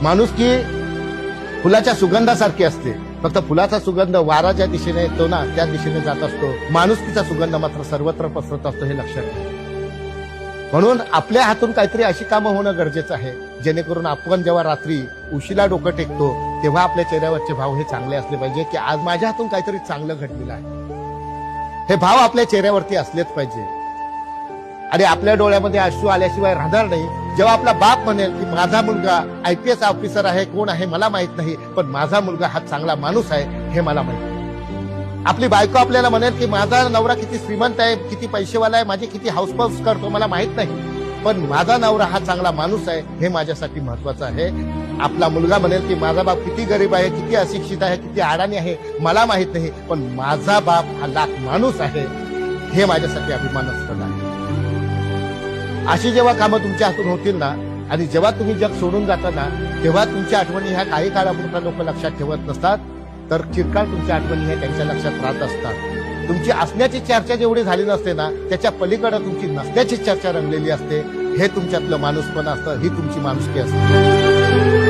माणुसकी फुलाच्या सुगंधासारखी असते, फक्त फुलाचा सुगंध वारा ज्या दिशेने येतो ना त्या दिशेने जात असतो, माणुसकीचा सुगंध मात्र सर्वत्र पसरत असतो, हे लक्षात घ्या. म्हणून आपल्या हातून काहीतरी अशी कामं होणं गरजेचं आहे जेणेकरून आपण जेव्हा रात्री उशिरा डोकं टेकतो तेव्हा आपल्या चेहऱ्यावरचे भाव हे चांगले असले पाहिजे की आज माझ्या हातून काहीतरी चांगलं घडलेलं आहे. हे भाव आपल्या चेहऱ्यावरती असलेच पाहिजे. आणि आपल्या डोळ्यामध्ये अश्रू आल्याशिवाय राहणार नाही. जेव्हा आपला बाप म्हणेल की माझा मुलगा IPS ऑफिसर आहे, कोण आहे मला माहित नाही, पण माझा मुलगा हा चांगला माणूस आहे हे मला माहित. आपली बायको आपल्याला म्हणेल की माझा नवरा किती श्रीमंत आहे, किती पैसेवाला आहे, माझी किती हाऊसपाऊस करतो मला माहित नाही, पण माझा नवरा हा चांगला माणूस आहे हे माझ्यासाठी महत्वाचं आहे. आपला मुलगा म्हणेल की माझा बाप किती गरीब आहे, किती अशिक्षित आहे, किती अडाणी आहे मला माहित नाही, पण माझा बाप हा लाख माणूस आहे हे माझ्यासाठी अभिमानास्पद आहे. अशी जेव्हा कामं तुमच्या हातून होतील ना आणि जेव्हा तुम्ही जग सोडून जाता ना तेव्हा तुमच्या आठवणी ह्या काही काळापुरता लोक लक्षात ठेवत नसतात, तर चिरकाल तुमच्या आठवणी ह्या त्यांच्या लक्षात राहत असतात. तुमची असण्याची चर्चा जेवढी झाली नसते ना त्याच्या पलीकडे तुमची नसण्याची चर्चा रंगलेली असते. हे तुमच्यातलं माणूसपण असतं, ही तुमची माणुसकी असते.